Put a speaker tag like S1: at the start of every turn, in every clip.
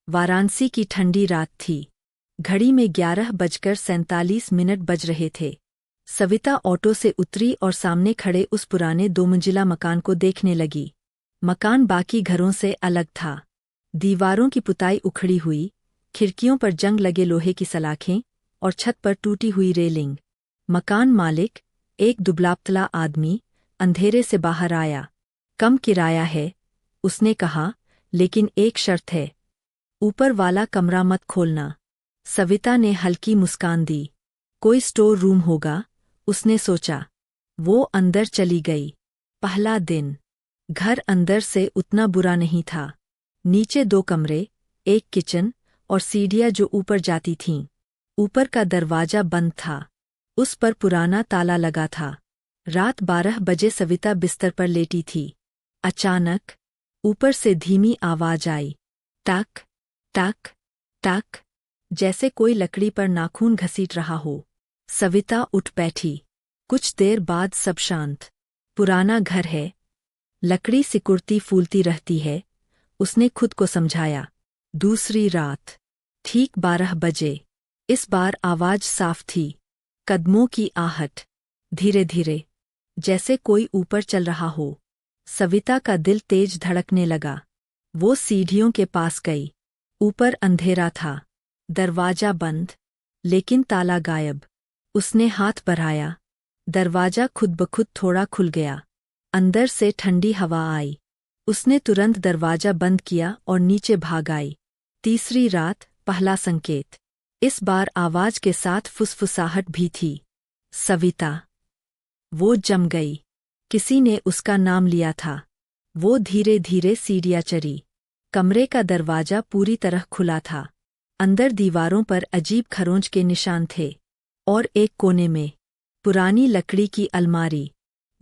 S1: वाराणसी की ठंडी रात थी। घड़ी में 11:47 बज रहे थे। सविता ऑटो से उतरी और सामने खड़े उस पुराने 2 मंजिला मकान को देखने लगी। मकान बाकी घरों से अलग था। दीवारों की पुताई उखड़ी हुई, खिड़कियों पर जंग लगे लोहे की सलाखें और छत पर टूटी हुई रेलिंग। मकान मालिक, एक दुबला-पतला आदमी, अंधेरे से बाहर आया। कम किराया है, उसने कहा, लेकिन एक शर्त है। ऊपर वाला कमरा मत खोलना। सविता ने हल्की मुस्कान दी। कोई स्टोर रूम होगा, उसने सोचा। वो अंदर चली गई। पहला दिन। घर अंदर से उतना बुरा नहीं था। नीचे 2 कमरे, एक किचन और सीढ़ियाँ जो ऊपर जाती थीं। ऊपर का दरवाजा बंद था। उस पर पुराना ताला लगा था। रात 12 बजे सविता बिस्तर पर लेटी थी। अचानक ऊपर से धीमी आवाज आई। टक टक टक, जैसे कोई लकड़ी पर नाखून घसीट रहा हो। सविता उठ बैठी। कुछ देर बाद सब शांत। पुराना घर है, लकड़ी सिकुड़ती फूलती रहती है, उसने खुद को समझाया। दूसरी रात। ठीक 12 बजे। इस बार आवाज साफ थी। कदमों की आहट। धीरे धीरे, जैसे कोई ऊपर चल रहा हो। सविता का दिल तेज धड़कने लगा। वो सीढ़ियों के पास गई। ऊपर अंधेरा था। दरवाजा बंद, लेकिन ताला गायब। उसने हाथ बढ़ाया। दरवाजा खुद ब खुद थोड़ा खुल गया। अंदर से ठंडी हवा आई। उसने तुरंत दरवाजा बंद किया और नीचे भाग आई। तीसरी रात, पहला संकेत। इस बार आवाज के साथ फुसफुसाहट भी थी। सविता। वो जम गई। किसी ने उसका नाम लिया था। वो धीरे धीरे सीढ़ियाँ चढ़ी। कमरे का दरवाजा पूरी तरह खुला था। अंदर दीवारों पर अजीब खरोंच के निशान थे। और एक कोने में पुरानी लकड़ी की अलमारी।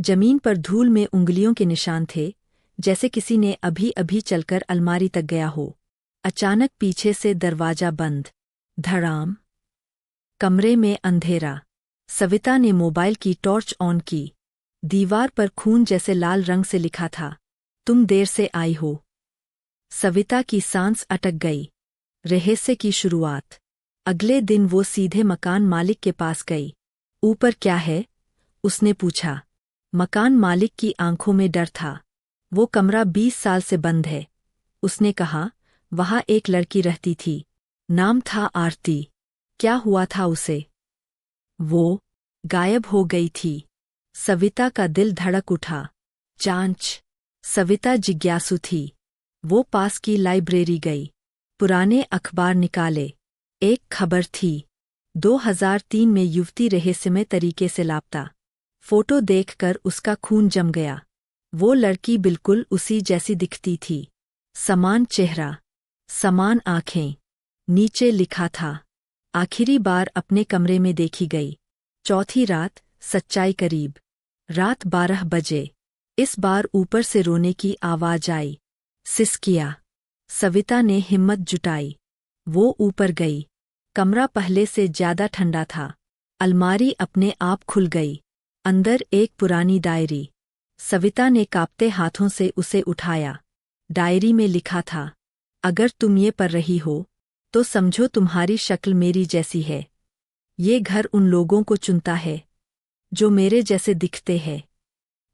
S1: जमीन पर धूल में उंगलियों के निशान थे, जैसे किसी ने अभी अभी चलकर अलमारी तक गया हो। अचानक पीछे से दरवाजा बंद। धड़ाम। कमरे में अंधेरा। सविता ने मोबाइल की टॉर्च ऑन की। दीवार पर खून जैसे लाल रंग से लिखा था, तुम देर से आई हो। सविता की सांस अटक गई। रहस्य की शुरुआत। अगले दिन वो सीधे मकान मालिक के पास गई। ऊपर क्या है? उसने पूछा। मकान मालिक की आंखों में डर था। वो कमरा 20 साल से बंद है, उसने कहा। वहाँ एक लड़की रहती थी। नाम था आरती। क्या हुआ था उसे? वो गायब हो गई थी। सविता का दिल धड़क उठा। जांच। सविता जिज्ञासु थी। वो पास की लाइब्रेरी गई। पुराने अखबार निकाले। एक खबर थी। 2003 में युवती रहस्यमय तरीके से लापता। फोटो देखकर उसका खून जम गया। वो लड़की बिल्कुल उसी जैसी दिखती थी। समान चेहरा, समान आंखें। नीचे लिखा था, आखिरी बार अपने कमरे में देखी गई। चौथी रात, सच्चाई करीब। रात 12 बजे। इस बार ऊपर से रोने की आवाज आई। सिसकिया। सविता ने हिम्मत जुटाई। वो ऊपर गई। कमरा पहले से ज्यादा ठंडा था। अलमारी अपने आप खुल गई। अंदर एक पुरानी डायरी। सविता ने कांपते हाथों से उसे उठाया। डायरी में लिखा था, अगर तुम ये पढ़ रही हो, तो समझो तुम्हारी शक्ल मेरी जैसी है। ये घर उन लोगों को चुनता है, जो मेरे जैसे दिखते हैं।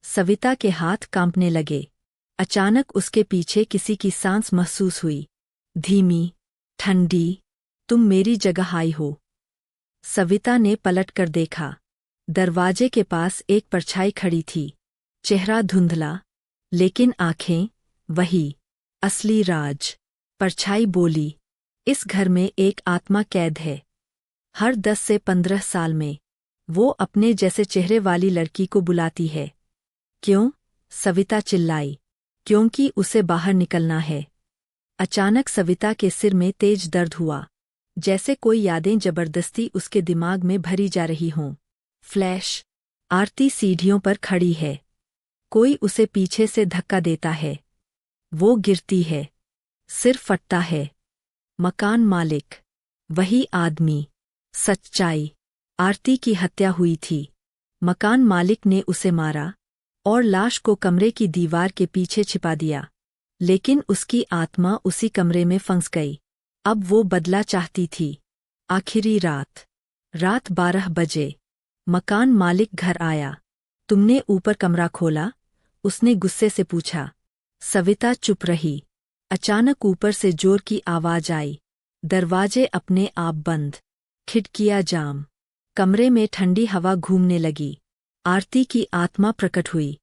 S1: सविता के हाथ कांपने लगे। अचानक उसके पीछे किसी की सांस महसूस हुई। धीमी, ठंडी। तुम मेरी जगह आई हो। सविता ने पलटकर देखा। दरवाजे के पास एक परछाई खड़ी थी। चेहरा धुंधला, लेकिन आंखें वही। असली राज। परछाई बोली, इस घर में एक आत्मा कैद है। हर 10 से 15 साल में वो अपने जैसे चेहरे वाली लड़की को बुलाती है। क्यों? सविता चिल्लाई। क्योंकि उसे बाहर निकलना है। अचानक सविता के सिर में तेज दर्द हुआ, जैसे कोई यादें जबरदस्ती उसके दिमाग में भरी जा रही हों। फ्लैश। आरती सीढ़ियों पर खड़ी है। कोई उसे पीछे से धक्का देता है। वो गिरती है। सिर फटता है। मकान मालिक। वही आदमी। सच्चाई। आरती की हत्या हुई थी। मकान मालिक ने उसे मारा और लाश को कमरे की दीवार के पीछे छिपा दिया। लेकिन उसकी आत्मा उसी कमरे में फंस गई। अब वो बदला चाहती थी। आखिरी रात। रात 12 बजे। मकान मालिक घर आया। तुमने ऊपर कमरा खोला? उसने गुस्से से पूछा। सविता चुप रही। अचानक ऊपर से जोर की आवाज आई। दरवाजे अपने आप बंद। खिड़कियां जाम। कमरे में ठंडी हवा घूमने लगी। आरती की आत्मा प्रकट हुई।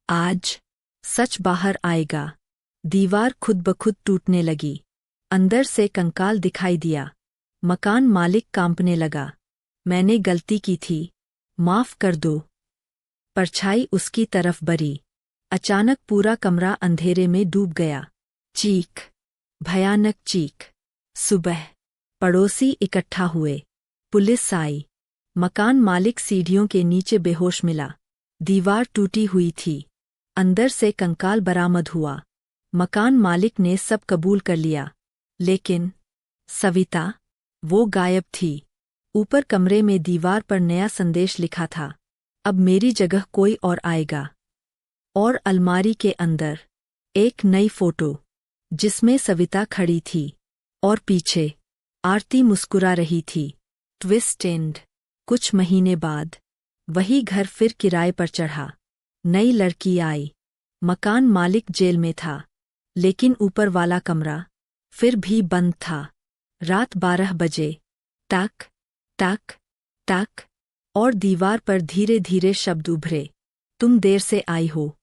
S1: आज सच बाहर आएगा। दीवार खुद ब खुद टूटने लगी। अंदर से कंकाल दिखाई दिया। मकान मालिक कांपने लगा। मैंने गलती की थी, माफ कर दो। परछाई उसकी तरफ बढ़ी। अचानक पूरा कमरा अंधेरे में डूब गया। चीख, भयानक चीख। सुबह पड़ोसी इकट्ठा हुए। पुलिस आई। मकान मालिक सीढ़ियों के नीचे बेहोश मिला। दीवार टूटी हुई थी। अंदर से कंकाल बरामद हुआ। मकान मालिक ने सब कबूल कर लिया। लेकिन सविता, वो गायब थी। ऊपर कमरे में दीवार पर नया संदेश लिखा था। अब मेरी जगह कोई और आएगा। और अलमारी के अंदर एक नई फोटो, जिसमें सविता खड़ी थी और पीछे आरती मुस्कुरा रही थी। Twist and. कुछ महीने बाद वही घर फिर किराए पर चढ़ा। नई लड़की आई। मकान मालिक जेल में था, लेकिन ऊपर वाला कमरा फिर भी बंद था। रात 12 बजे। टक टक टक। और दीवार पर धीरे धीरे शब्द उभरे। तुम देर से आई हो।